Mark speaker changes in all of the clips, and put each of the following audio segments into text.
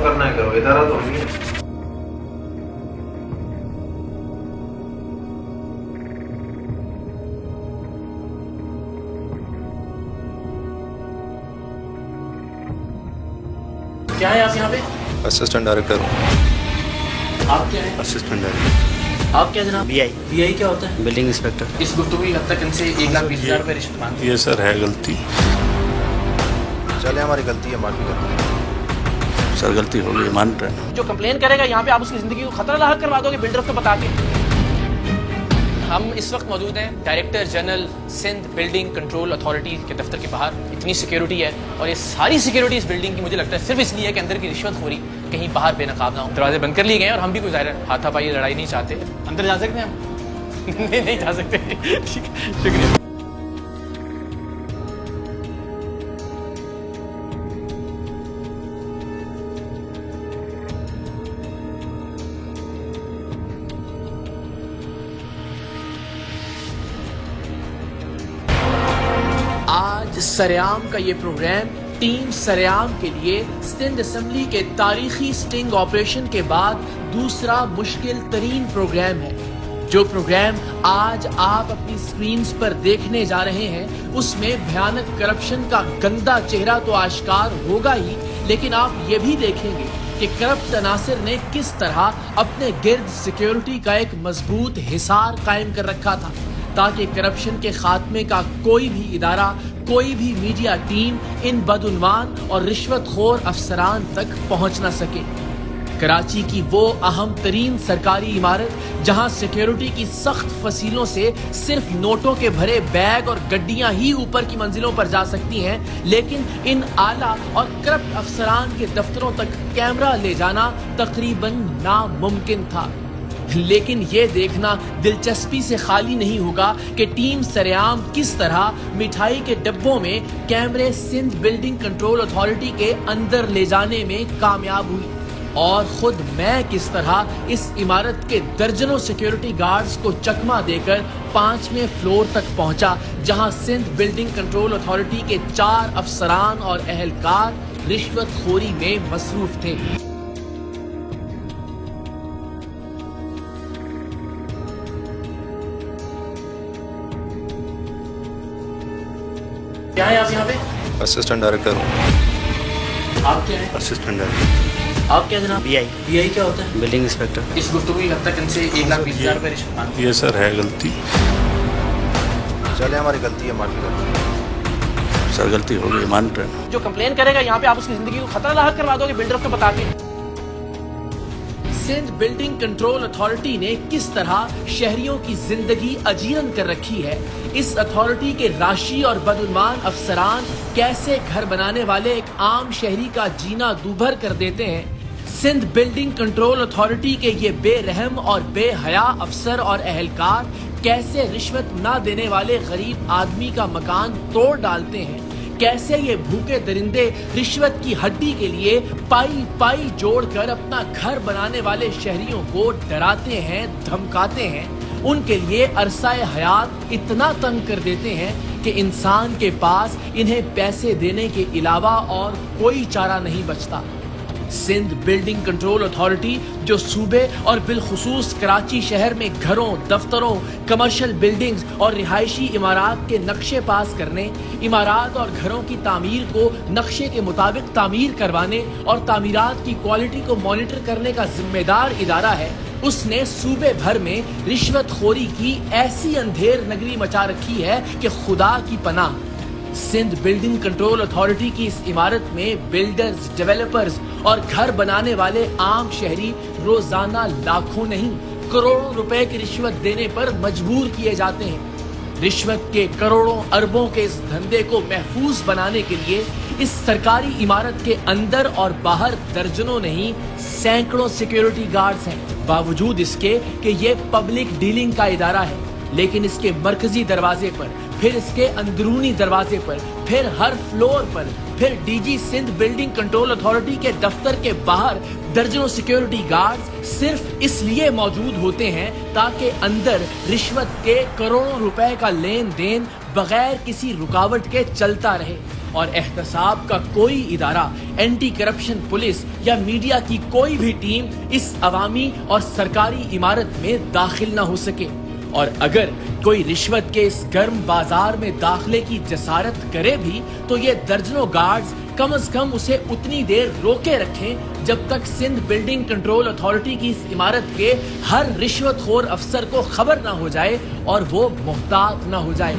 Speaker 1: करना है करो, इदारा तो नहीं है।
Speaker 2: क्या है आप यहाँ पे?
Speaker 3: असिस्टेंट डायरेक्टर हूँ।
Speaker 2: आप क्या हैं?
Speaker 3: Assistant director.
Speaker 2: आप क्या जनाब?
Speaker 4: बीआई।
Speaker 2: बीआई क्या होता है?
Speaker 4: Building inspector.
Speaker 2: इस गुफ्तगू की हद तक इनसे 1,20,000 रुपये रिश्वत मांगी।
Speaker 3: ये सर है गलती। चले हमारी गलती है, माफी कर। सर गलती हो गई, मान रहे हैं।
Speaker 2: जो कंप्लेन करेगा यहाँ पे आप उसकी जिंदगी को खतरा लाहक करवा दोगे बिल्डर को बता के। हम इस वक्त मौजूद हैं director general Sindh building control authority के दफ्तर के बाहर। इतनी सिक्योरिटी है और ये सारी सिक्योरिटी इस बिल्डिंग की मुझे लगता है सिर्फ इसलिए है कि अंदर की रिश्वतखोरी कहीं बाहर बेनकाब ना हो। दरवाजे बंद कर लिए गए और हम भी कोई ज़ाहिर हाथापाई लड़ाई नहीं चाहते। अंदर जा सकते हैं हम? नहीं जा सकते। ठीक है, शुक्रिया। आज सरेआम का ये प्रोग्राम टीम सरेआम के लिए सिंध असेंबली के तारीखी स्टिंग ऑपरेशन के बाद दूसरा मुश्किल तरीन प्रोग्राम है। जो प्रोग्राम आज आप अपनी स्क्रीन्स पर देखने जा रहे हैं उसमें भयानक करप्शन का गंदा चेहरा तो आश्कार होगा ही, लेकिन आप ये भी देखेंगे कि करप्ट अनासिर ने किस तरह अपने गिर्द सिक्योरिटी का एक मजबूत हिसार कायम कर रखा था ताकि करप्शन के खात्मे का कोई भी इदारा, कोई भी मीडिया टीम इन बदउन्वान और रिश्वतखोर अफसरान तक पहुंच न सके। कराची की वो अहम तरीन सरकारी इमारत जहां सिक्योरिटी की सख्त फसीलों से सिर्फ नोटों के भरे बैग और गड्डियां ही ऊपर की मंजिलों पर जा सकती हैं, लेकिन इन आला और करप्ट अफसरान के दफ्तरों तक कैमरा ले जाना तकरीबन नामुमकिन था। लेकिन ये देखना दिलचस्पी से खाली नहीं होगा कि टीम सरेआम किस तरह मिठाई के डब्बों में कैमरे सिंध बिल्डिंग कंट्रोल अथॉरिटी के अंदर ले जाने में कामयाब हुई और खुद मैं किस तरह इस इमारत के दर्जनों सिक्योरिटी गार्ड्स को चकमा देकर 5वें फ्लोर तक पहुंचा जहां सिंध बिल्डिंग कंट्रोल अथॉरिटी के 4 अफसरान और अहलकार रिश्वतखोरी में मसरूफ थे। क्या है आप यहाँ पे?
Speaker 3: असिस्टेंट डायरेक्टर हूँ।
Speaker 2: आप क्या हैं?
Speaker 3: Assistant director.
Speaker 2: आप क्या जनाब?
Speaker 4: बीआई।
Speaker 2: बीआई क्या होता है?
Speaker 4: Building inspector.
Speaker 2: इस गुफ्तगू की हद तक इनसे 1,20,000 रुपये रिश्वत मांगी।
Speaker 3: ये सर है गलती। चले हमारी गलती है, माफी कर। सर गलती हो गई, मान रहे हैं।
Speaker 2: जो कंप्लेन करेगा यहाँ पे आप उसकी जिंदगी को खतरा लाहक करवा दोगे बिल्डर को बता के। सिंध बिल्डिंग कंट्रोल अथॉरिटी ने किस तरह शहरियों की जिंदगी अजीरन कर रखी है, इस अथॉरिटी के राशि और बदउन्वान अफसरान कैसे घर बनाने वाले एक आम शहरी का जीना दूभर कर देते हैं। सिंध बिल्डिंग कंट्रोल अथॉरिटी के ये बेरहम और बेहया अफसर और अहलकार कैसे रिश्वत ना देने वाले गरीब आदमी का मकान तोड़ डालते हैं, कैसे ये भूखे दरिंदे रिश्वत की हड्डी के लिए पाई पाई जोड़कर अपना घर बनाने वाले शहरियों को डराते हैं, धमकाते हैं, उनके लिए अरसाए हयात इतना तंग कर देते हैं कि इंसान के पास इन्हें पैसे देने के अलावा और कोई चारा नहीं बचता। सिंध बिल्डिंग कंट्रोल अथॉरिटी जो सूबे और बिलखुसूस कराची शहर में घरों, दफ्तरों, कमर्शियल बिल्डिंग्स और रिहायशी इमारात के नक्शे पास करने, इमारात और घरों की तामीर को नक्शे के मुताबिक तामीर करवाने और तामीरात की क्वालिटी को मॉनिटर करने का जिम्मेदार इदारा है, उसने सूबे भर में रिश्वतखोरी की ऐसी अंधेर नगरी मचा रखी है कि खुदा की पनाह। सिंध बिल्डिंग कंट्रोल अथॉरिटी की इस इमारत में बिल्डर्स, डेवलपर्स और घर बनाने वाले आम शहरी रोजाना लाखों नहीं करोड़ों रुपए की रिश्वत देने पर मजबूर किए जाते हैं। रिश्वत के करोड़ों अरबों के इस धंधे को महफूज बनाने के लिए इस सरकारी इमारत के अंदर और बाहर दर्जनों नहीं सैकड़ों सिक्योरिटी गार्ड्स हैं। बावजूद इसके कि ये पब्लिक डीलिंग का इदारा है, लेकिन इसके मरकजी दरवाजे पर, फिर इसके अंदरूनी दरवाजे पर, फिर हर फ्लोर पर, फिर DG Sindh building control authority के दफ्तर के बाहर दर्जनों सिक्योरिटी गार्ड्स सिर्फ इसलिए मौजूद होते हैं ताकि अंदर रिश्वत के करोड़ों रुपए का लेन देन बगैर किसी रुकावट के चलता रहे और एहतसाब का कोई इदारा, एंटी करप्शन पुलिस या मीडिया की कोई भी टीम इस अवामी और सरकारी इमारत में दाखिल न हो सके। और अगर कोई रिश्वत के इस गर्म बाजार में दाखिले की जसारत करे भी तो ये दर्जनों गार्ड्स कम से कम उसे उतनी देर रोके रखें जब तक सिंध बिल्डिंग कंट्रोल अथॉरिटी की इस इमारत के हर रिश्वतखोर अफसर को खबर न हो जाए और वो मुहतात न हो जाए।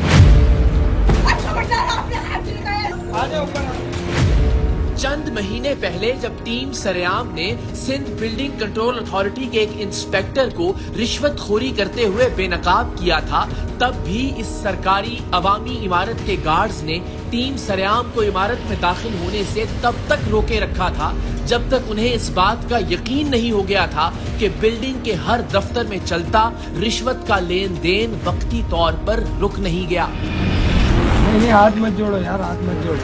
Speaker 2: चंद महीने पहले जब टीम सरेआम ने सिंध बिल्डिंग कंट्रोल अथॉरिटी के एक इंस्पेक्टर को रिश्वतखोरी करते हुए बेनकाब किया था, तब भी इस सरकारी अवामी इमारत के गार्ड्स ने टीम सरेआम को इमारत में दाखिल होने से तब तक रोके रखा था जब तक उन्हें इस बात का यकीन नहीं हो गया था कि बिल्डिंग के हर दफ्तर में चलता रिश्वत का लेन देन वक्ती तौर पर रुक नहीं गया।
Speaker 1: नहीं, हाथ मत जोड़ो यार, हाथ मत जोड़ो।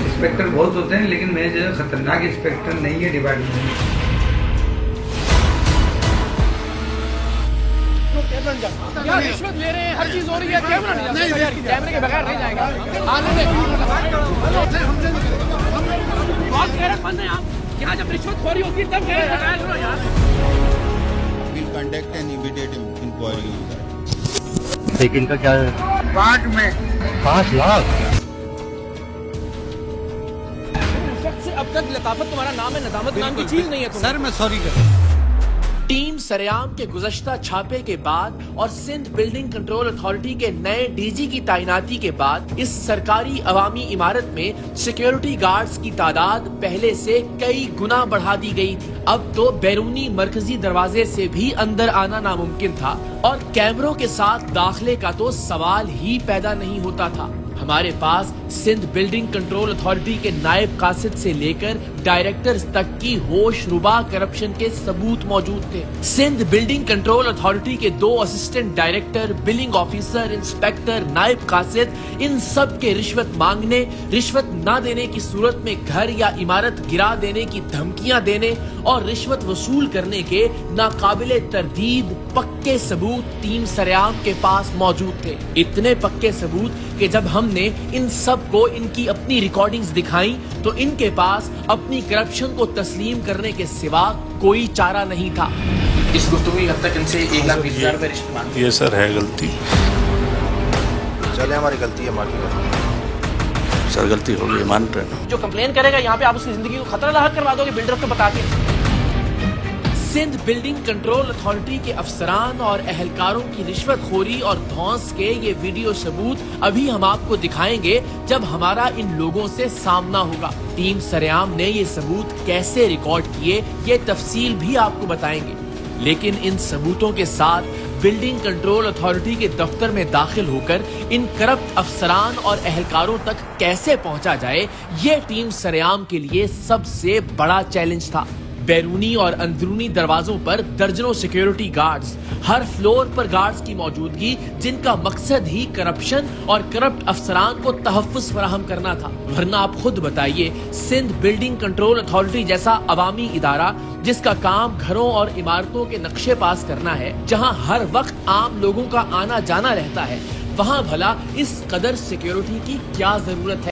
Speaker 4: इंस्पेक्टर बहुत होते हैं लेकिन मैं जो है खतरनाक इंस्पेक्टर नहीं है डिपार्टमेंट में।
Speaker 5: क्या रिश्वत ले रहे हैं, हर चीज हो रही है, कैमरा नहीं, कैमरे के बगैर नहीं जाएगा। बंद है आप यहाँ, जब रिश्वतखोरी होती है तब यार।
Speaker 6: We'll conduct an immediate inquiry on that.
Speaker 7: लेकिन इनका क्या है?
Speaker 4: 5 में
Speaker 7: 5 लाख।
Speaker 5: अब तक लताफत तुम्हारा नाम है, नदामत नाम की चीज नहीं है।
Speaker 6: सर मैं सॉरी कर।
Speaker 2: टीम सरेआम के गुज़श्ता छापे के बाद और सिंध बिल्डिंग कंट्रोल अथॉरिटी के नए डीजी की तैनाती के बाद इस सरकारी अवामी इमारत में सिक्योरिटी गार्ड्स की तादाद पहले से कई गुना बढ़ा दी गई थी। अब तो बैरूनी मरकजी दरवाजे से भी अंदर आना नामुमकिन था और कैमरों के साथ दाखिले का तो सवाल ही पैदा नहीं होता था। हमारे पास सिंध बिल्डिंग कंट्रोल अथॉरिटी के नायब कासिद से लेकर डायरेक्टर्स तक की होश रुबा करप्शन के सबूत मौजूद थे। सिंध बिल्डिंग कंट्रोल अथॉरिटी के 2 assistant director, billing officer, inspector, नायब कासिद, इन सब के रिश्वत मांगने, रिश्वत न देने की सूरत में घर या इमारत गिरा देने की धमकियां देने और रिश्वत वसूल करने के नाकाबिले तरदीद पक्के सबूत टीम सरेआम के पास मौजूद थे। इतने पक्के सबूत कि जब हमने इन सब को इनकी अपनी रिकॉर्डिंग्स दिखाई तो इनके पास अपनी करप्शन को तस्लीम करने के सिवा कोई चारा नहीं था।
Speaker 8: इस गुफ्तगू की हद तक इनसे 1,20,000 रुपए रिश्वत मांगी।
Speaker 3: ये सर है गलती।
Speaker 9: चले हमारी गलती है, मार्केट
Speaker 3: सर गलती हो गई, मान रहे हैं।
Speaker 5: जो कंप्लेन करेगा यहाँ पे आप उसकी जिंदगी को खतरा लायक करवा दोगे बिल्डर को बता के।
Speaker 2: सिंध बिल्डिंग कंट्रोल अथॉरिटी के अफसरान और एहलकारों की रिश्वतखोरी और धौंस के ये वीडियो सबूत अभी हम आपको दिखाएंगे जब हमारा इन लोगों से सामना होगा। टीम सरेआम ने ये सबूत कैसे रिकॉर्ड किए ये तफसील भी आपको बताएंगे, लेकिन इन सबूतों के साथ बिल्डिंग कंट्रोल अथॉरिटी के दफ्तर में दाखिल होकर इन करप्ट अफसरान और एहलकारों तक कैसे पहुंचा जाए, ये टीम सरेआम के लिए सबसे बड़ा चैलेंज था। बैरूनी और अंदरूनी दरवाजों पर दर्जनों सिक्योरिटी गार्ड्स, हर फ्लोर पर गार्ड्स की मौजूदगी जिनका मकसद ही करप्शन और करप्ट अफसरान को तहफ्फुज़ फराहम करना था। वरना आप खुद बताइए, सिंध बिल्डिंग कंट्रोल अथॉरिटी जैसा अवामी इदारा जिसका काम घरों और इमारतों के नक्शे पास करना है, जहां हर वक्त आम लोगों का आना जाना रहता है, वहां भला इस कदर सिक्योरिटी की क्या जरूरत है।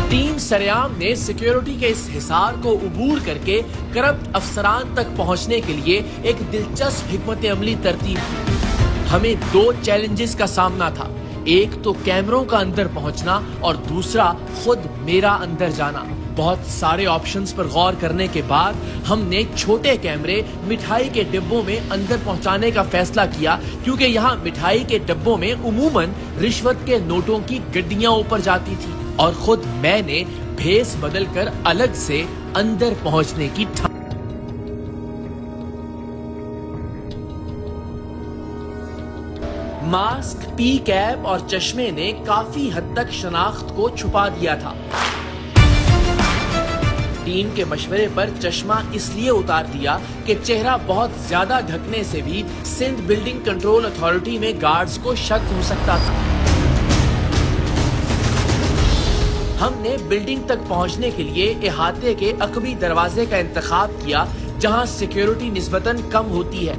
Speaker 2: टीम सरेआम ने सिक्योरिटी के इस हिसार को उबूर करके करप्ट अफसरान तक पहुंचने के लिए एक दिलचस्प हिकमत अमली तरतीब की। हमें 2 चैलेंजेस का सामना था, एक तो कैमरों का अंदर पहुंचना और दूसरा खुद मेरा अंदर जाना। बहुत सारे ऑप्शंस पर गौर करने के बाद हमने छोटे कैमरे मिठाई के डिब्बों में अंदर पहुंचाने का फैसला किया, क्योंकि यहाँ मिठाई के डिब्बों में उमूमन रिश्वत के नोटों की गड्डियां ऊपर जाती थी और खुद मैंने भेस बदलकर अलग से अंदर पहुंचने की मास्क, पी कैप और चश्मे ने काफी हद तक शनाख्त को छुपा दिया था। टीम के मशवरे पर चश्मा इसलिए उतार दिया कि चेहरा बहुत ज्यादा ढकने से भी सिंध बिल्डिंग कंट्रोल अथॉरिटी में गार्ड्स को शक हो सकता था। हमने बिल्डिंग तक पहुंचने के लिए इहाते के अकबी दरवाजे का इंतखाब किया, जहां सिक्योरिटी निस्बतन कम होती है।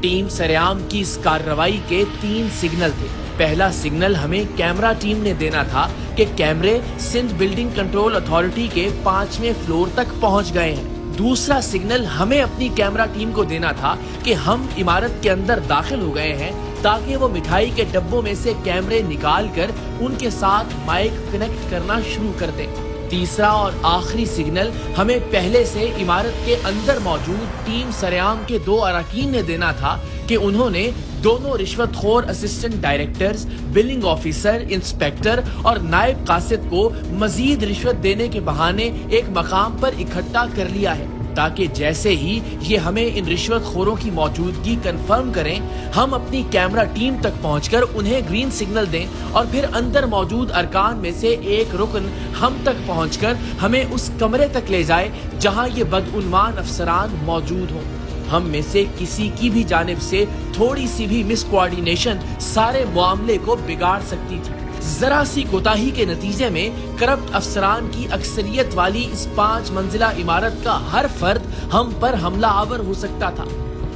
Speaker 2: टीम सरेआम की इस कार्रवाई के 3 सिग्नल थे। पहला सिग्नल हमें कैमरा टीम ने देना था कि कैमरे सिंध बिल्डिंग कंट्रोल अथॉरिटी के 5वें फ्लोर तक पहुंच गए हैं। दूसरा सिग्नल हमें अपनी कैमरा टीम को देना था कि हम इमारत के अंदर दाखिल हो गए हैं, ताकि वो मिठाई के डब्बों में से कैमरे निकालकर उनके साथ माइक कनेक्ट करना शुरू कर दें। तीसरा और आखिरी सिग्नल हमें पहले से इमारत के अंदर मौजूद टीम सरेआम के 2 अरकान ने देना था कि उन्होंने दोनों रिश्वतखोर assistant directors, billing officer, inspector और नायब कासिद को मजीद रिश्वत देने के बहाने एक मकाम पर इकट्ठा कर लिया है, ताकि जैसे ही ये हमें इन रिश्वतखोरों की मौजूदगी कंफर्म करें, हम अपनी कैमरा टीम तक पहुंचकर उन्हें ग्रीन सिग्नल दें और फिर अंदर मौजूद अरकान में से एक रुकन हम तक पहुंचकर हमें उस कमरे तक ले जाए जहां ये बदउन्वान अफसरान मौजूद हों। हम में से किसी की भी जानिब से थोड़ी सी भी मिस कोऑर्डिनेशन सारे मामले को बिगाड़ सकती थी। जरा सी कोताही के नतीजे में करप्ट अफसरान की अक्सरियत वाली इस 5 मंजिला इमारत का हर फर्द हम पर हमला आवर हो सकता था।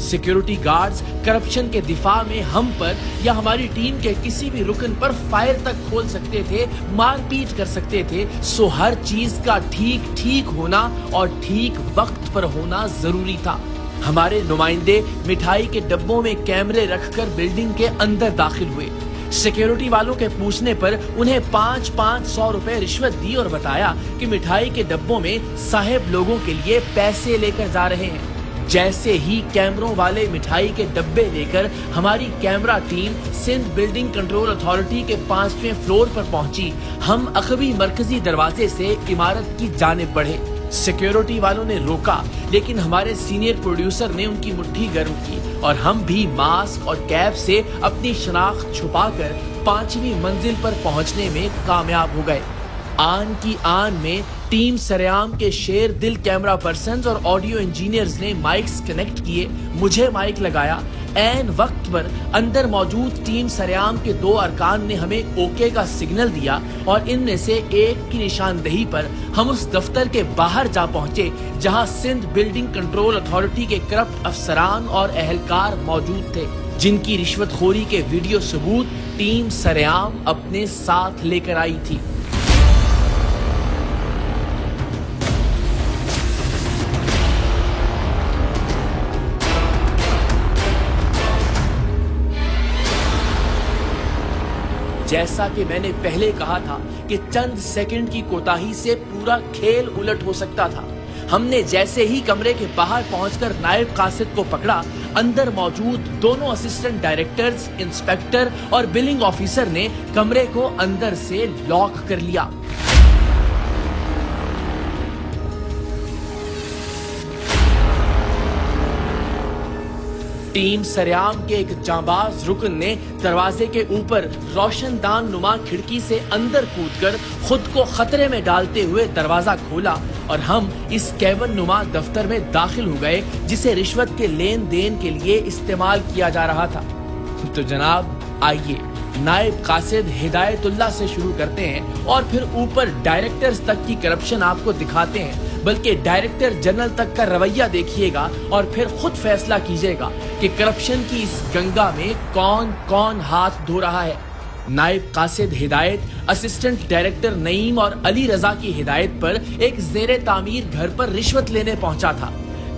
Speaker 2: सिक्योरिटी गार्ड्स करप्शन के दिफा में हम पर या हमारी टीम के किसी भी रुकन पर फायर तक खोल सकते थे, मारपीट कर सकते थे। सो हर चीज का ठीक होना और ठीक वक्त पर होना जरूरी था। हमारे नुमाइंदे मिठाई के डब्बों में कैमरे रखकर बिल्डिंग के अंदर दाखिल हुए। सिक्योरिटी वालों के पूछने पर उन्हें 500 रुपए रिश्वत दी और बताया कि मिठाई के डब्बों में साहेब लोगों के लिए पैसे लेकर जा रहे हैं। जैसे ही कैमरों वाले मिठाई के डब्बे लेकर हमारी camera team Sindh building control authority के 5वें फ्लोर पर पहुंची, हम अखबी मरकजी दरवाजे से इमारत की जानिब बढ़े। सिक्योरिटी वालों ने रोका, लेकिन हमारे सीनियर प्रोड्यूसर ने उनकी मुट्ठी गर्म की और हम भी मास्क और कैप से अपनी शनाख्त छुपाकर 5वीं मंजिल पर पहुंचने में कामयाब हो गए। आन की आन में टीम सरेआम के शेर दिल कैमरा पर्सन्स और ऑडियो इंजीनियर्स ने माइक्स कनेक्ट किए, मुझे माइक लगाया। ऐन वक्त पर अंदर मौजूद टीम सरेआम के 2 अरकान ने हमें ओके का सिग्नल दिया और इनमें से एक की निशानदेही पर हम उस दफ्तर के बाहर जा पहुंचे जहां सिंध बिल्डिंग कंट्रोल अथॉरिटी के करप्ट अफसरान और अहलकार मौजूद थे, जिनकी रिश्वतखोरी के वीडियो सबूत टीम सरेआम अपने साथ लेकर आई थी। जैसा कि मैंने पहले कहा था कि चंद सेकंड की कोताही से पूरा खेल उलट हो सकता था। हमने जैसे ही कमरे के बाहर पहुंचकर नायब कासिद को पकड़ा, अंदर मौजूद दोनों असिस्टेंट डायरेक्टर्स, इंस्पेक्टर और बिलिंग ऑफिसर ने कमरे को अंदर से लॉक कर लिया। टीम सरेआम के एक जांबाज रुकन ने दरवाजे के ऊपर रोशनदान नुमा खिड़की से अंदर कूदकर खुद को खतरे में डालते हुए दरवाजा खोला और हम इस कैबिन नुमा दफ्तर में दाखिल हो गए, जिसे रिश्वत के लेन देन के लिए इस्तेमाल किया जा रहा था। तो जनाब आइए नायब कासिद हिदायतुल्लाह से शुरू करते हैं और फिर ऊपर डायरेक्टर्स तक की करप्शन आपको दिखाते हैं, बल्कि डायरेक्टर जनरल तक का रवैया देखिएगा और फिर खुद फैसला कीजिएगा कि करप्शन की इस गंगा में कौन कौन हाथ धो रहा है। नायब कासिद हिदायत असिस्टेंट डायरेक्टर नईम और अली रजा की हिदायत पर एक जेरे तामीर घर पर रिश्वत लेने पहुंचा था।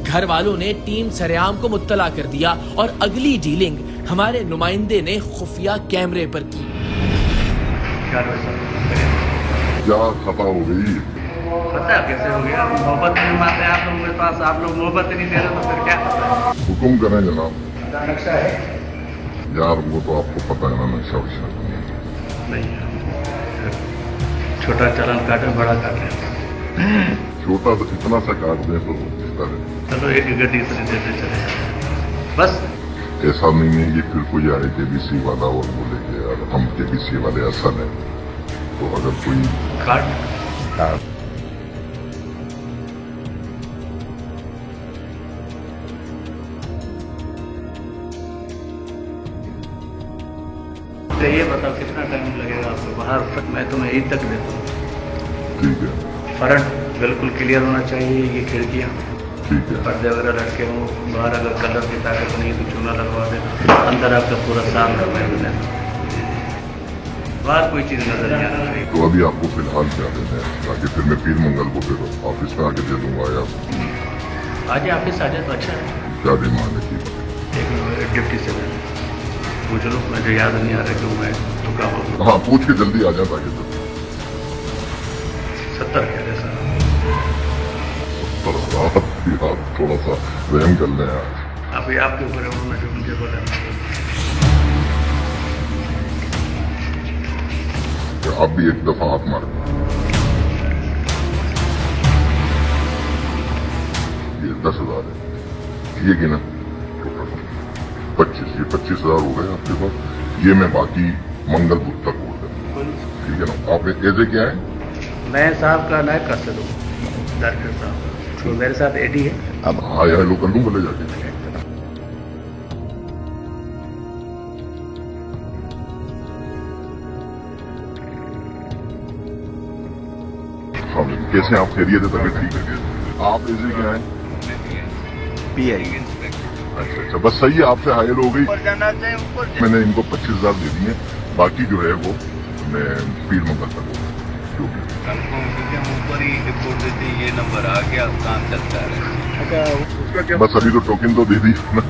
Speaker 2: घर वालों ने टीम सरेआम को मुत्तला कर दिया और अगली डीलिंग हमारे नुमाइंदे ने खुफिया कैमरे पर की।
Speaker 10: क्या खता हो गई?
Speaker 4: पता है कैसे हो गया? मोहब्बत नहीं मानते आप लोग मेरे पास, आप लोग मोहब्बत नहीं दे रहे तो फिर क्या पता?
Speaker 10: हुक्म करें जनाब।
Speaker 4: नक्शा है
Speaker 10: यार, वो तो आपको पता है ना, नक्शा वक्शा
Speaker 4: नहीं। छोटा चालान काटे, बड़ा काटे।
Speaker 10: छोटा तो इतना सा काट दे तो
Speaker 4: चलो एक गड्डी से देते चले बस।
Speaker 10: ऐसा नहीं है कि फिर कोई आए केबीसी वाला और बोले कि यार हम केबीसी वाले असल है, तो अगर कोई
Speaker 4: ये बताओ कितना टाइम लगेगा आपको बाहर तक? मैं तुम्हें ईद तक देता हूँ।
Speaker 10: ठीक है।
Speaker 4: फ्रंट बिल्कुल क्लियर होना चाहिए, ये खिड़कियाँ
Speaker 10: ठीक है।
Speaker 4: पर्दे वगैरह लटके हों, बाहर अगर कलर की ताकत नहीं तो चूना लगवा दे, अंदर आपका पूरा साफ करना है, बाहर कोई चीज़ नजर नहीं आना चाहिए।
Speaker 10: तो अभी आपको फिलहाल क्या देना है, ताकि फिर मैं पीर मंगल को फिर ऑफिस में आके दे दूंगा या
Speaker 4: आज ऑफिस आ जाए तो अच्छा है।
Speaker 10: क्या डिमांड है की?
Speaker 4: एक डिप्टी से पूछ लो, मुझे याद नहीं आ रहा क्यों मैं रुका हूँ।
Speaker 10: हाँ, पूछ के जल्दी आ जाए ताकि
Speaker 4: 70 कह रहे सर।
Speaker 10: आप थोड़ा सा रहम कर लें यार।
Speaker 4: अभी आपके ऊपर है, उन्होंने जो मुझे बोला
Speaker 10: आप भी एक दफा हाथ मार, ये 10,000 है, ये गिना 25, ये 25,000 हो गए आपके पास। ये मैं बाकी मंगल बुध तक हो गया, ठीक है ना? आप ऐसे क्या है?
Speaker 4: मैं साहब का नायब कर दूँ, डायरेक्टर साहब, तो मेरे साथ एडी है।
Speaker 10: अब हाय हेलो कर लूँ बोले जाके। हाँ, कैसे आप खैरियत है? तबीयत ठीक है? आप ऐसे क्या है?
Speaker 3: PI।
Speaker 10: अच्छा, बस सही है, आपसे हायर हो गई। मैंने इनको 25,000 दे दिए, बाकी जो है वो मैं पीर मंगल तक होगा जो भी।
Speaker 6: ऊपर ही रिपोर्ट देते ये नंबर आ गया, काम चलता है।
Speaker 10: अच्छा, उसका क्या? बस अभी तो टोकन तो दे दी ना।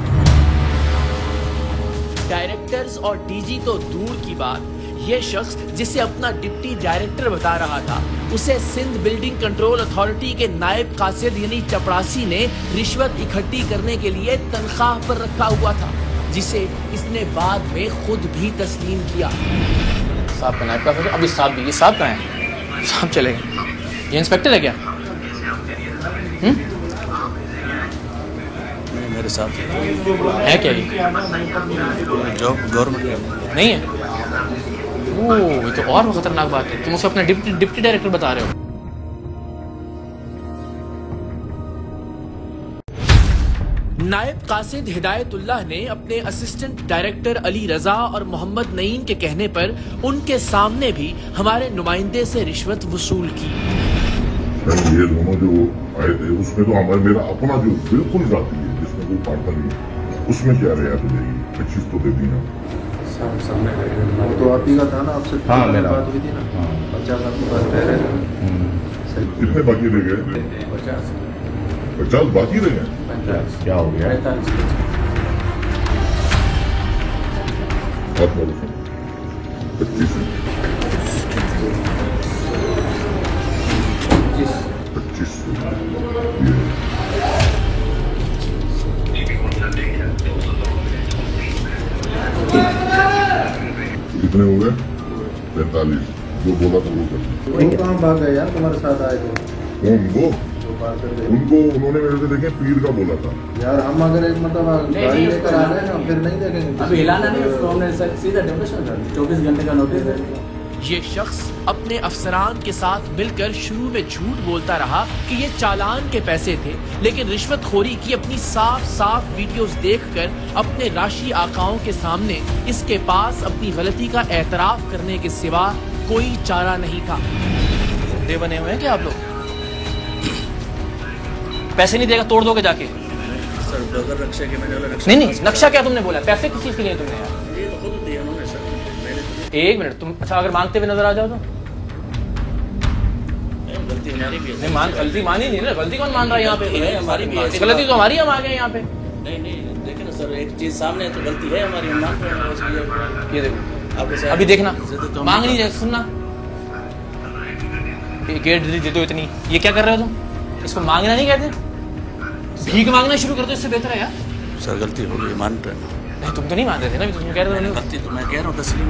Speaker 2: डायरेक्टर्स और डीजी तो दूर की बात, ये शख्स जिसे अपना डिप्टी डायरेक्टर बता रहा था, उसे सिंध बिल्डिंग कंट्रोल अथॉरिटी के नायब कासिद यानी चपरासी ने रिश्वत इकट्ठी करने के लिए तनख्वाह पर रखा हुआ था, जिसे इसने बाद में खुद भी तस्लीम किया।
Speaker 8: साहब का नायब कासिद, अभी साहब भी, ये साहब कहाँ है? साहब चले गए। ये इंस्पेक्टर है क्या?
Speaker 3: मेरे साथ
Speaker 8: है क्या ये?
Speaker 3: जॉब गवर्नमेंट
Speaker 8: नहीं है? ओह, ये तो और खतरनाक बात है। तुम उसे अपना डिप्टी डायरेक्टर बता रहे हो।
Speaker 2: नायब कासिद हिदायतुल्लाह ने अपने असिस्टेंट डायरेक्टर अली रजा और मोहम्मद नईम के कहने पर उनके सामने भी हमारे नुमाइंदे से रिश्वत वसूल की।
Speaker 10: ये दोनों जो आए थे उसमें तो हमारा मेरा अपना जो बिल्कुल जाती है, जिसमें कोई पार्टनर नहीं, उसमें क्या रियायत मिलेगी? 25 तो दे दी ना।
Speaker 9: तो आप ही का था ना, आपसे
Speaker 6: हाँ, मेरा
Speaker 9: बात हुई थी ना। 50 आपके पास रह रहे थे।
Speaker 10: कितने बाकी रह गए? 50 बाकी रह गए।
Speaker 6: क्या हो गया?
Speaker 10: बहुत बड़ा 25 कितने हो गए? 45। जो बोला था वो कर।
Speaker 9: वो कहाँ भाग गए यार, तुम्हारे साथ आए थे?
Speaker 10: कौन वो? उनको उन्होंने मेरे से देखे पीर का बोला था
Speaker 9: यार। हम अगर एक मतलब गाड़ी लेकर आ गए ना, फिर नहीं देखेंगे।
Speaker 5: अभी हिलाना नहीं उसको, हमने सीधा डेमोलिशन कर दी। 24 घंटे का नोटिस है।
Speaker 2: ये शख्स अपने अफसरान के साथ मिलकर शुरू में झूठ बोलता रहा कि ये चालान के पैसे थे, लेकिन रिश्वतखोरी की अपनी साफ साफ वीडियोस देखकर अपने राशि आकाओं के सामने इसके पास अपनी गलती का एतराफ करने के सिवा कोई चारा नहीं था।
Speaker 8: दे बने हुए हैं क्या आप लोग? पैसे नहीं देगा तोड़ दोगे जाके?
Speaker 3: सर बगैर नक्शे के मैंने
Speaker 8: नहीं नहीं, नक्शा क्या तुमने बोला? पैसे किस चीज के लिए तुमने यार?
Speaker 3: ये तो खुद दिया उन्होंने सर, मैंने तो
Speaker 8: एक मिनट, तुम अच्छा अगर मांगते हुए नजर आ जाओ तो?
Speaker 3: गलती हमारी भी है।
Speaker 8: नहीं मान, गलती मानी नहीं ना। गलती कौन मान रहा है यहाँ पे?
Speaker 3: हमारी भी है।
Speaker 8: गलती तो हमारी, हम आ गए यहाँ पे।
Speaker 3: नहीं नहीं, देखिए ना सर, एक चीज सामने है तो गलती है हमारी, हम मान रहे हैं उसकी।
Speaker 8: ये देखो,
Speaker 3: आपके साथ
Speaker 8: अभी देखना,
Speaker 3: तो
Speaker 8: मांग नहीं रहे, सुनना। गेट दे दो इतनी, ये क्या कर रहे हो तुम? इसको मांगना नहीं कहते, भीख मांगना शुरू कर दो, इससे बेहतर है यार।
Speaker 3: सर गलती हो गई, मान रहे हैं।
Speaker 8: नहीं तुम तो नहीं मान रहे थे ना, तुम कह रहे थे
Speaker 3: गलती तो मैं कह रहा हूँ तस्लीम।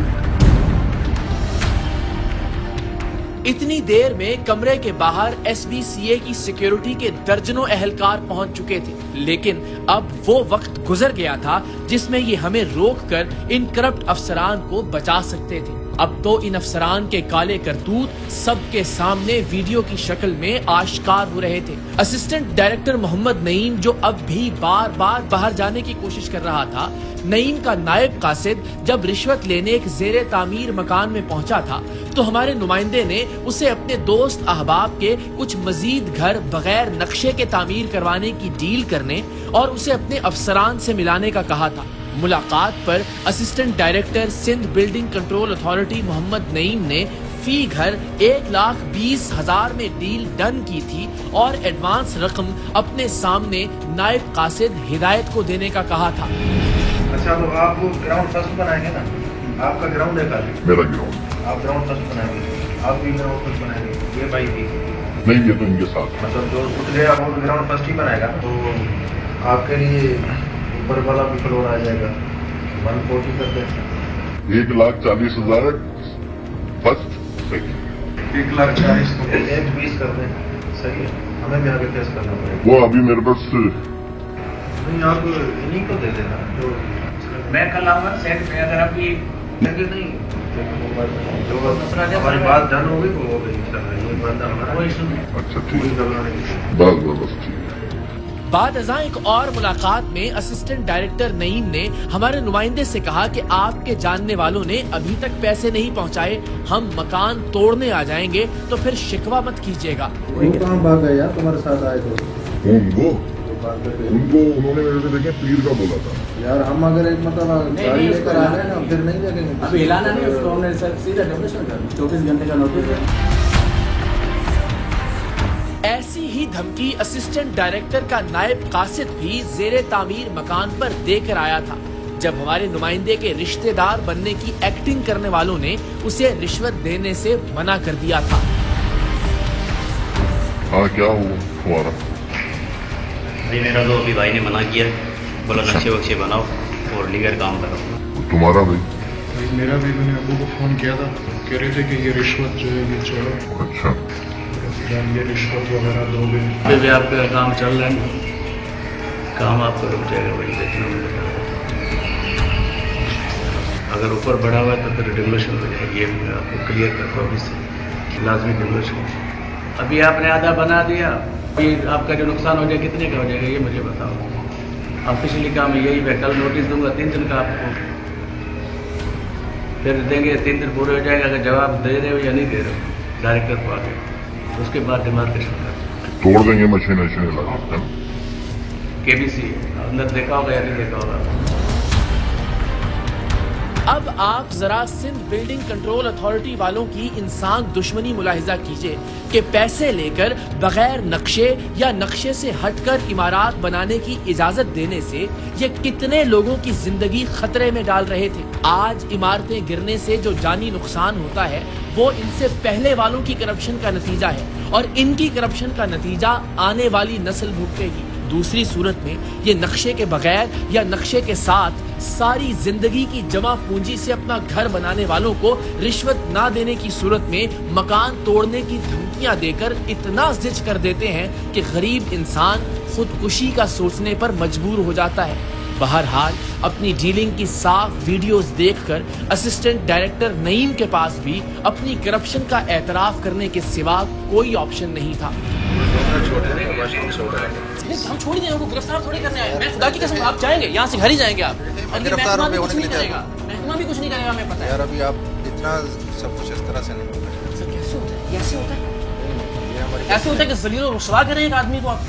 Speaker 2: इतनी देर में कमरे के बाहर SBCA की सिक्योरिटी के दर्जनों एहलकार पहुंच चुके थे, लेकिन अब वो वक्त गुजर गया था जिसमें ये हमें रोककर इन करप्ट अफसरान को बचा सकते थे। अब तो इन अफसरान के काले करतूत सबके सामने वीडियो की शक्ल में आश्कार हो रहे थे। असिस्टेंट डायरेक्टर मोहम्मद नईम, जो अब भी बार बार बाहर जाने की कोशिश कर रहा था, नईम का नायब कासिद जब रिश्वत लेने एक जेरे तामीर मकान में पहुंचा था तो हमारे नुमाइंदे ने उसे अपने दोस्त अहबाब के कुछ मजीद घर बगैर नक्शे के तामीर करवाने की डील करने और उसे अपने अफसरान से मिलाने का कहा था। मुलाकात पर assistant director Sindh building control authority Mohammad Naeem ने फी घर 1,20,000 में डील डन की थी और एडवांस रकम अपने सामने नायब कासिद हिदायत को देने का कहा था।
Speaker 4: अच्छा, तो आप ग्राउंड फर्स्ट बनाएंगे ना? आपका ग्राउंड है खाली?
Speaker 10: मेरा ग्राउंड।
Speaker 4: आप ग्राउंड फर्स्ट बनाएंगे, आप भी ग्राउंड फर्स्ट बनाएंगे, ये भाई भी
Speaker 10: नहीं, ये तो इनके साथ।
Speaker 4: मतलब जो उठ गया वो ग्राउंड फर्स्ट ही बनाएगा, तो आपके लिए ऊपर वाला भी फ्लोर आ जाएगा। 140 कर दें।
Speaker 10: 1,40,000 फर्स्ट, सेकंड।
Speaker 4: 1,40,000 तो 1,20 कर दें, सही है। हमें भी आगे टेस्ट करना पड़ेगा।
Speaker 10: वो अभी मेरे पास
Speaker 4: नहीं, आप इन्हीं को दे देना। जो मैं कल आऊंगा सेट पे, अगर आप ये नहीं जो हमारी बात डन हो गई वो हो गई। ये बंदा हमारा कोई इशू नहीं।
Speaker 10: अच्छा, ठीक है, बस ठीक है।
Speaker 2: बाद अज़ां एक और मुलाकात में असिस्टेंट डायरेक्टर नईम ने हमारे नुमाइंदे से कहा कि आपके जानने वालों ने अभी तक पैसे नहीं पहुंचाए, हम मकान तोड़ने आ जाएंगे तो फिर शिकवा मत कीजिएगा।
Speaker 9: वो कहाँ भाग गए यार, तुम्हारे साथ आए तो?
Speaker 10: उनको उन्होंने मेरे से देखे पीर का बोला था
Speaker 9: यार। हम अगर एक मतलब गाड़ी लेकर आ रहे हैं ना, फिर नहीं लगेंगे।
Speaker 5: अभी हिलाना नहीं उसको, हमने सर सीधा डेमोलिशन कर 24 घंटे का नोटिस है।
Speaker 2: ऐसी ही धमकी असिस्टेंट डायरेक्टर का नायब कासिद भी जेरे तामीर मकान पर देकर आया था जब हमारे नुमाइंदे के रिश्तेदार बनने की एक्टिंग करने वालों ने उसे रिश्वत देने से मना कर दिया था।
Speaker 10: हाँ, क्या हुआ तुम्हारा?
Speaker 11: भाई मेरा तो अभी भाई ने मना किया, बोला नक्शे वक्शे बनाओ और लीगल काम करो।
Speaker 10: तुम्हारा भाई?
Speaker 12: मेरा भी, मैंने अबू को फोन किया था, कह रहे थे कि ये रिश्वत जो है ये छोड़ो।
Speaker 10: अच्छा,
Speaker 12: ये रिश्वत वगैरह दोगे?
Speaker 4: अभी भी आपका काम चल रहा है, काम आपका रुक जाएगा भाई, देखना। अगर ऊपर बढ़ा हुआ है तो फिर डिमोलिशन हो जाएगी, ये मैं आपको क्लियर करता हूँ, इससे लाजमी डिमोलिशन। अभी आपने आधा बना दिया, ये आपका जो नुकसान हो जाएगा कितने का हो जाएगा ये मुझे बताओ। ऑफिशियली काम है यही, मैं कल नोटिस दूंगा 3 दिन का आपको, फिर देंगे 3 दिन पूरे हो जाएगा। अगर जवाब दे रहे हो या नहीं दे रहे हो डायरेक्टर को आगे, उसके बाद डिमार्केशन कर
Speaker 10: तोड़ देंगे, मशीन लगा सकते हैं।
Speaker 4: केबीसी अंदर देखा होगा या नहीं देखा होगा।
Speaker 2: अब आप जरा सिंध बिल्डिंग कंट्रोल अथॉरिटी वालों की इंसान दुश्मनी मुलाहिजा कीजिए कि पैसे लेकर बगैर नक्शे या नक्शे से हटकर इमारत बनाने की इजाजत देने से ये कितने लोगों की जिंदगी खतरे में डाल रहे थे। आज इमारतें गिरने से जो जानी नुकसान होता है वो इनसे पहले वालों की करप्शन का नतीजा है और इनकी करप्शन का नतीजा आने वाली नस्ल भुगतेगी। दूसरी सूरत में ये नक्शे के बगैर या नक्शे के साथ सारी जिंदगी की जमा पूंजी से अपना घर बनाने वालों को रिश्वत ना देने की सूरत में मकान तोड़ने की धमकियां देकर इतना जिच कर देते हैं कि गरीब इंसान खुदकुशी का सोचने पर मजबूर हो जाता है। बहरहाल अपनी डीलिंग की साफ वीडियोस देखकर असिस्टेंट डायरेक्टर नईम के पास भी अपनी करप्शन का एतराफ करने के सिवा कोई ऑप्शन नहीं था।
Speaker 8: हम छोड़ देंगे, उनको गिरफ्तार थोड़ी करने आए। मैं खुदा की कसम, आप जाएंगे यहाँ से, घर ही जाएंगे आप।
Speaker 3: गिरफ्तार होने के लिए जाएगा,
Speaker 8: महकमा भी कुछ नहीं करेगा, हमें पता है।
Speaker 3: यार अभी आप इतना सब कुछ इस तरह से नहीं होगा।
Speaker 8: सर कैसे होता है? कैसे होता है? ऐसे होता है कि जलील और रुसवा करें एक आदमी को आप।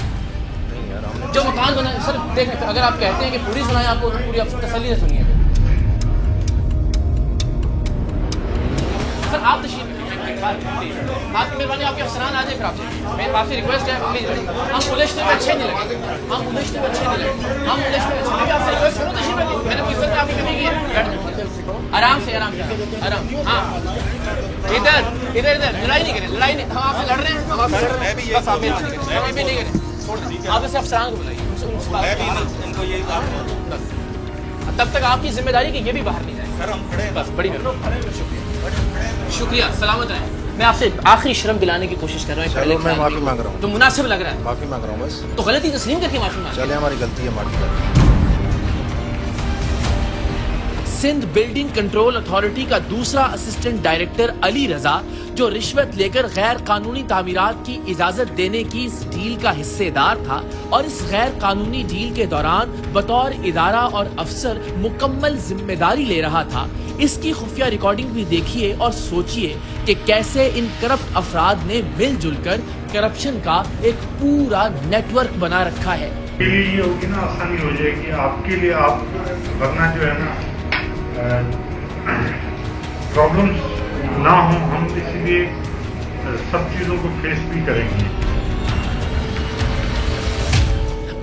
Speaker 8: जो मकान बना, सर देखें, अगर आप कहते हैं कि पूरी सुनाए आपको तो पूरी आप तसल्ली से सुनिए। सर आप तशरीफ आपकी मेहरबानी, आपके अफसरान आ जाए फिर आपसे। मेरी आपसे रिक्वेस्ट है प्लीज, हम उलझने में अच्छे नहीं लगे, हम उलझने में अच्छे नहीं लगे, हम उलझने में अच्छे। आपसे रिक्वेस्ट करूँ तशरीफ रखिए, मैंने कोई इज्जत आपकी कमी की है। आराम से आराम से आराम। हाँ इधर इधर इधर लड़ाई नहीं करें, लड़ाई नहीं, हम आपसे लड़ रहे हैं, हम आपसे लड़ रहे हैं, बस आप भी नहीं करें, छोड़ दें। आप ऐसे अफसरान को बुलाइए, तब तक आपकी जिम्मेदारी कि ये भी बाहर नहीं जाए। बस बड़ी शुक्रिया, सलामत रहें। मैं आपसे आखिरी शर्म दिलाने की कोशिश कर रहा हूँ।
Speaker 3: चलो मैं माफी मांग रहा हूँ।
Speaker 8: तो मुनासिब लग रहा है,
Speaker 3: माफी मांग रहा हूँ बस।
Speaker 8: तो गलती तस्लीम करके माफी मांग।
Speaker 3: चले हमारी गलती है, माफी कर।
Speaker 2: सिंध बिल्डिंग कंट्रोल अथॉरिटी का दूसरा असिस्टेंट डायरेक्टर अली रजा, जो रिश्वत लेकर गैर कानूनी तामीरात की इजाजत देने की इस डील का हिस्सेदार था और इस गैर कानूनी डील के दौरान बतौर इदारा और अफसर मुकम्मल जिम्मेदारी ले रहा था। इसकी खुफिया रिकॉर्डिंग भी देखिए और सोचिए कि कैसे इन करप्ट अफराद ने मिलजुल कर करप्शन का एक पूरा नेटवर्क बना रखा है।
Speaker 12: ये होगी ना, आसानी हो जाएगी आपके लिए, आप वरना जो है ना प्रॉब्लम ना हो, हम इसीलिए सब चीजों को फेस भी करेंगे।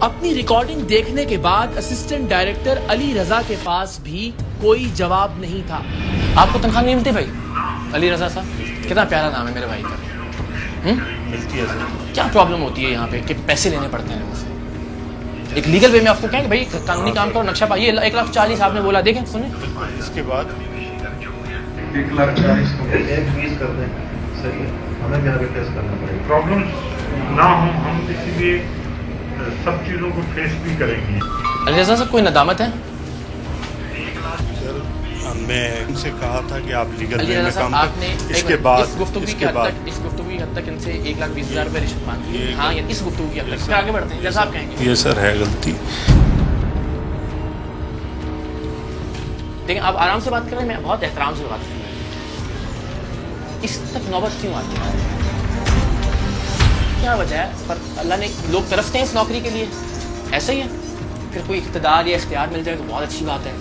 Speaker 2: अपनी रिकॉर्डिंग देखने के बाद असिस्टेंट डायरेक्टर अली रजा के पास भी कोई जवाब नहीं था।
Speaker 8: आपको तनख्वाह नहीं मिलती भाई? अली रजा साहब, कितना प्यारा नाम है मेरे भाई का।
Speaker 11: मिलती है सर।
Speaker 8: क्या प्रॉब्लम होती है यहाँ पे कि पैसे लेने पड़ते हैं मुझसे? एक लीगल वे में आपको कहें कि भाई कानूनी काम करो, नक्शा पाइए। 1,40,000 आपने बोला, देखें सुने।
Speaker 12: इसके बाद 1,40,000 कर दें, सही है, हमें भी आगे फेस करना पड़ेगा। प्रॉब्लम ना हो, हम इसीलिए सब चीजों को फेस भी करेंगे।
Speaker 8: अली रजा साहब, कोई नदामत है?
Speaker 13: मैं इनसे कहा था कि आप लीगल
Speaker 8: अली
Speaker 13: वे में
Speaker 8: रजा साहब,
Speaker 13: काम
Speaker 8: आपने
Speaker 13: इसके बाद
Speaker 8: इस गुफ्तगू की हद तक इनसे 1,20,000 रुपए रिश्वत मांगी है। हाँ, इस गुफ्तगू की हद तक। आगे बढ़ते हैं, जैसा आप कहेंगे।
Speaker 13: ये सर है गलती।
Speaker 8: देखिए, आप आराम से बात कर रहे हैं, मैं बहुत एहतराम से बात कर रहा हूँ। इस तक नौबत क्यों आती है? क्या वजह है? पर अल्लाह ने लोग तरसते हैं इस नौकरी के लिए, ऐसा ही है। फिर कोई इख्तिदार या इख्तियार मिल जाए तो बहुत अच्छी बात है।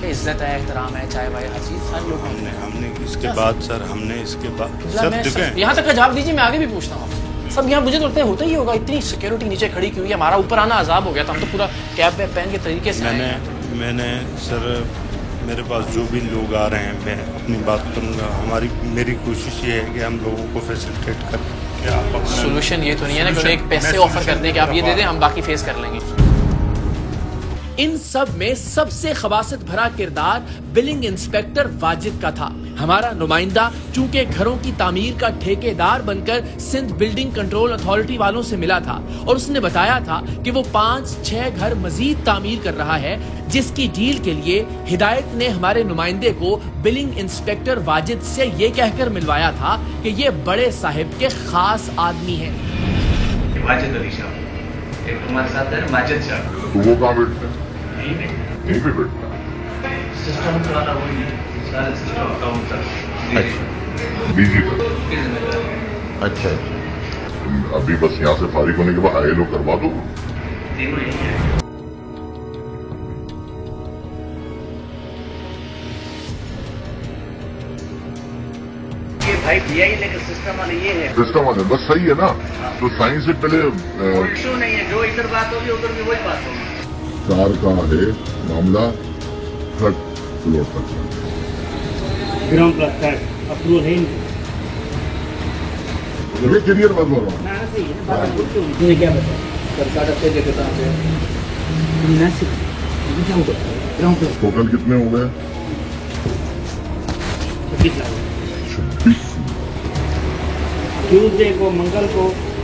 Speaker 8: इज्जत है, एहतराम है, चाय वाय, हर चीज सारे लोग।
Speaker 13: हमने इसके बाद सर, हमने इसके बाद सब
Speaker 8: यहाँ तक का जवाब दीजिए, मैं आगे भी पूछता हूँ। सब यहाँ मुझे तो लगता है होता ही होगा, इतनी सिक्योरिटी नीचे खड़ी की हुई है, हमारा ऊपर आना अजाब हो गया था। हम तो पूरा कैब वैब पहन के तरीके से
Speaker 13: मैंने सर, मेरे पास जो भी लोग आ रहे हैं, मैं अपनी बात करूँगा। मेरी कोशिश ये है कि हम लोगों को फैसिलिटेट करें।
Speaker 8: सोल्यूशन ये तो नहीं है ना कि एक पैसे ऑफर कर दें कि आप ये दे दें, हम बाकी फेस कर लेंगे।
Speaker 2: इन सब में सबसे खबासत भरा किरदार बिलिंग इंस्पेक्टर वाजिद का था। हमारा नुमाइंदा चूंकि घरों की तामीर का ठेकेदार बनकर सिंध बिल्डिंग कंट्रोल अथॉरिटी वालों से मिला था और उसने बताया था कि वो 5-6 घर मजीद तामीर कर रहा है, जिसकी डील के लिए हिदायत ने हमारे नुमाइंदे को बिलिंग इंस्पेक्टर वाजिद से ये कहकर मिलवाया था कि ये बड़े साहिब के खास आदमी हैं।
Speaker 4: वाजिद अली साहब, एक हमारे साथ है माजिद साहब।
Speaker 10: तो वो कहाँ बैठते हैं? यहीं पे बैठता है।
Speaker 4: सिस्टम चलाना वही है, सारे सिस्टम अकाउंट का
Speaker 10: बीजी का। अच्छा, अभी बस यहाँ से फारिग होने के बाद आए लोग करवा दो।
Speaker 4: तीनों यही है। भाई दिया ही, लेकिन सिस्टम वाले ये है।
Speaker 10: सिस्टम वाले बस सही है ना, तो साइंस से पहले
Speaker 4: इशू नहीं है, जो इधर बात होगी उधर भी वही बात होगी।
Speaker 10: कार का है मामला, थर्ड फ्लोर तक
Speaker 14: ग्राउंड प्लस थर्ड अप्रूवल है।
Speaker 10: ये करियर बात बोल रहा
Speaker 14: हूँ। ये क्या बताया सरकार अच्छे देता है। ग्राउंड प्लस
Speaker 10: टोटल कितने हो गए?
Speaker 14: 26 लाख। ट्यूसडे को, मंगल को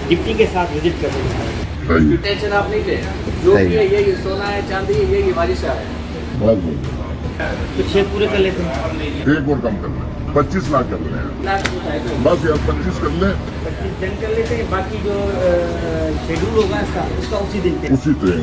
Speaker 14: डिप्टी के साथ विजिट कर रहे हैं।
Speaker 8: टेंशन आप नहीं ले, जो भी है ये सोना है, चांदी है, ये बारिश है।
Speaker 14: तो 6 पूरे कर लेते हैं।
Speaker 10: एक और कम कर लें, 25 लाख कर लें। बस यार 25 कर लें,
Speaker 14: 25 दिन कर लेते हैं। बाकी जो शेड्यूल होगा उसका उसी दिन
Speaker 10: उसी ट्रेन।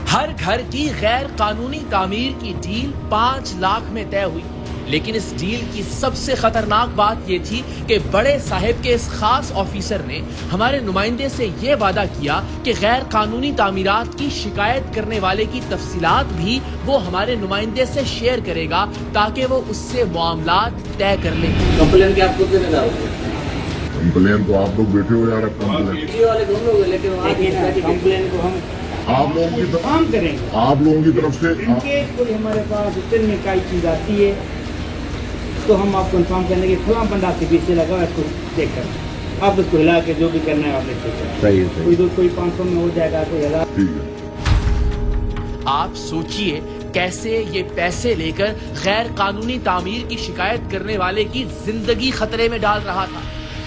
Speaker 2: हर घर की गैर कानूनी तामीर की डील 5 लाख में तय हुई, लेकिन इस डील की सबसे खतरनाक बात यह थी कि बड़े साहिब के इस खास ऑफिसर ने हमारे नुमाइंदे से यह वादा किया कि गैर कानूनी तामीरात की शिकायत करने वाले की तफसीलात भी वो हमारे नुमाइंदे से शेयर करेगा ताकि वो उससे मामलात तय कर ले।
Speaker 8: कंप्लेन की आप खुद देने जाओगे?
Speaker 10: कंप्लेन तो आप लोग बैठे हो यार,
Speaker 14: लेकिन कंप्लेन को हम
Speaker 10: आप लोगों की तरफ
Speaker 14: काम करेंगे।
Speaker 10: आप लोगों की तरफ से
Speaker 14: कोई हमारे पास रिटर्न में कोई चीज आती है तो हम आपको इन्फॉर्म करने के फलां बंदा से पीछे लगा, इसको चेक कर, आप उसको हिला के जो भी करना है आपने चेक कर। सही है। कोई 500 में हो जाएगा, कोई 1000।
Speaker 10: ठीक है।
Speaker 2: आप सोचिए कैसे ये पैसे लेकर गैर कानूनी तामीर की शिकायत करने वाले की जिंदगी खतरे में डाल रहा था।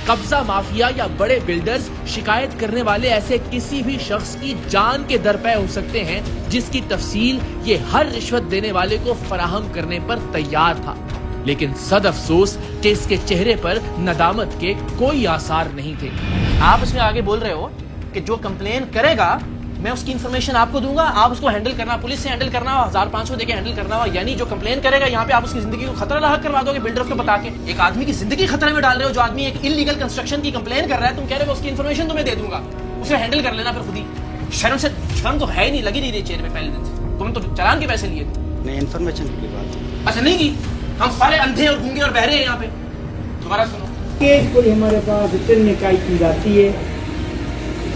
Speaker 2: कब्जा माफिया या बड़े बिल्डर्स शिकायत करने वाले ऐसे किसी भी शख्स की जान के दरपे हो सकते हैं जिसकी तफसील ये हर रिश्वत देने वाले को फराहम करने पर तैयार था। लेकिन सद अफसोस कि इसके चेहरे पर नदामत के कोई आसार नहीं थे।
Speaker 8: आप इसमें आगे बोल रहे हो कि जो कंप्लेन करेगा मैं उसकी इन्फॉर्मेशन आपको दूंगा, आप उसको हैंडल करना, पुलिस से हैंडल करना, 1500 देके हैंडल करना हो, यानी जो कंप्लेन करेगा यहाँ पे आप उसकी जिंदगी को खतरा लाहक करवा दोगे बिल्डर को बता के। एक आदमी की जिंदगी खतरे में डाल रहे हो, जो आदमी एक इलीगल कंस्ट्रक्शन की कंप्लेन कर रहा है, तुम कह रहे हो उसकी इन्फॉर्मेशन तुम्हें दे दूंगा, उसे हैंडल कर लेना फिर खुद ही। शर्म तो है ही नहीं, लगी नहीं रही चेहरे में पहले दिन से। तुम तो चालान के पैसे लिए
Speaker 14: नहीं, इन्फॉर्मेशन की बात।
Speaker 8: अच्छा नहीं की, हम सारे अंधे और गूंगे और बहरे हैं यहाँ पे। तुम्हारा सुनो,
Speaker 14: केस कोई हमारे पास इतनी काई चीज आती है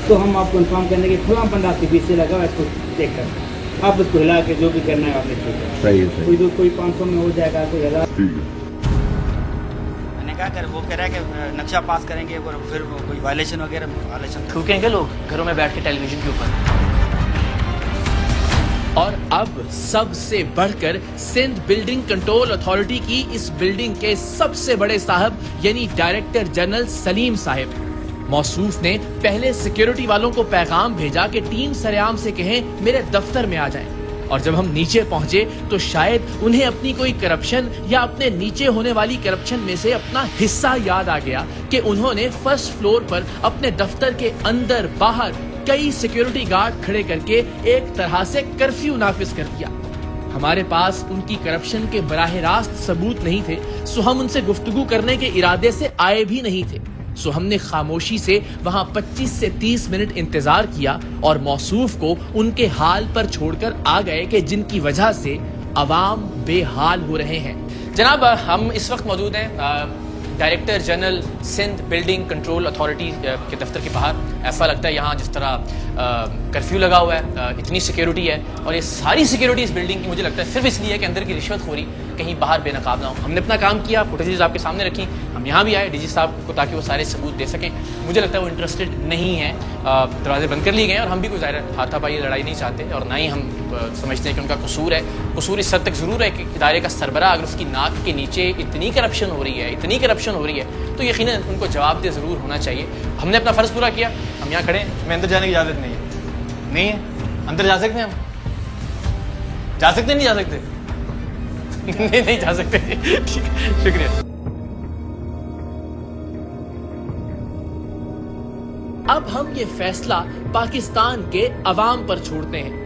Speaker 14: तो हम आपको इन्फॉर्म करने के खुला बंदा से पीछे लगा हुआ, इसको चेक कर, आप उसको हिला के जो भी करना है आपने ठीक है।
Speaker 3: सही है।
Speaker 14: कोई 500 में हो जाएगा, कोई 1000।
Speaker 15: मैंने कहा कर, वो कह रहा है कि नक्शा पास करेंगे और फिर वो कोई वायलेशन वगैरह
Speaker 8: थूकेंगे लोग घरों में बैठ के टेलीविजन के ऊपर।
Speaker 2: और अब सबसे बढ़कर सिंध बिल्डिंग कंट्रोल अथॉरिटी की इस बिल्डिंग के सबसे बड़े साहब यानी डायरेक्टर जनरल सलीम साहिब, मौसूफ ने पहले सिक्योरिटी वालों को पैगाम भेजा कि टीम सरेआम से कहें मेरे दफ्तर में आ जाएं। और जब हम नीचे पहुंचे तो शायद उन्हें अपनी कोई करप्शन या अपने नीचे होने वाली करप्शन में से अपना हिस्सा याद आ गया कि उन्होंने फर्स्ट फ्लोर पर अपने दफ्तर के अंदर बाहर कई सिक्योरिटी गार्ड खड़े करके एक तरह से कर्फ्यू नाफिज कर दिया। हमारे पास उनकी करप्शन के बराह रास्त सबूत नहीं थे, सो हम उनसे गुफ्तगू करने के इरादे से आए भी नहीं थे। सो हमने खामोशी से वहां 25 से 30 मिनट इंतजार किया और मौसूफ को उनके हाल पर छोड़कर आ गए कि जिनकी वजह से अवाम बेहाल हो रहे हैं।
Speaker 8: जनाब, हम इस वक्त मौजूद हैं director general Sindh building control authority के दफ्तर के बाहर। ऐसा लगता है यहाँ जिस तरह कर्फ्यू लगा हुआ है, इतनी सिक्योरिटी है, और ये सारी सिक्योरिटी इस बिल्डिंग की मुझे लगता है सिर्फ इसलिए कि अंदर की रिश्वतखोरी कहीं बाहर बेनकाब ना हो। हमने अपना काम किया, फुटेजेस आपके सामने रखी, हम यहाँ भी आए डीजी साहब को ताकि वो सारे सबूत दे सकें। मुझे लगता है वो इंटरेस्टेड नहीं है, दरवाजे बंद कर लिए गए और हम भी कोई ज़ाहिर हाथापाई लड़ाई नहीं चाहते और ना ही हम समझते हैं कि उनका कसूर है। कसूर इस हद तक ज़रूर है कि इदारे का सरबरा अगर उसकी नाक के नीचे इतनी करप्शन हो रही है तो यकीनन उनको जवाबदेह ज़रूर होना चाहिए। हमने अपना फ़र्ज़ पूरा किया, हम यहाँ खड़े हैं। मैं अंदर जाने की इजाज़त नहीं है। अंदर जा सकते हैं हम? जा सकते नहीं जा सकते? नहीं जा सकते। ठीक है, शुक्रिया।
Speaker 2: अब हम ये फैसला पाकिस्तान के अवाम पर छोड़ते हैं।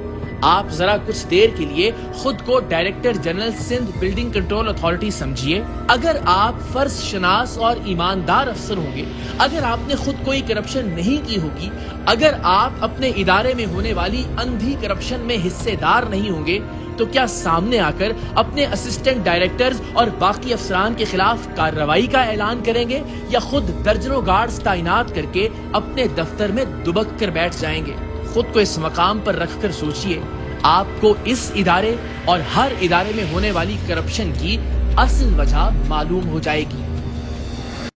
Speaker 2: आप जरा कुछ देर के लिए खुद को director general Sindh building control authority समझिए। अगर आप फर्ज शनास और ईमानदार अफसर होंगे, अगर आपने खुद कोई करप्शन नहीं की होगी, अगर आप अपने इदारे में होने वाली अंधी करप्शन में हिस्सेदार नहीं होंगे, तो क्या सामने आकर अपने असिस्टेंट डायरेक्टर्स और बाकी अफसरान के खिलाफ कार्रवाई का ऐलान करेंगे या खुद दर्जनों गार्ड्स तैनात करके अपने दफ्तर में दुबक कर बैठ जाएंगे? खुद को इस मकाम पर रखकर सोचिए, आपको इस इदारे और हर इदारे में होने वाली करप्शन की असल वजह मालूम हो जाएगी।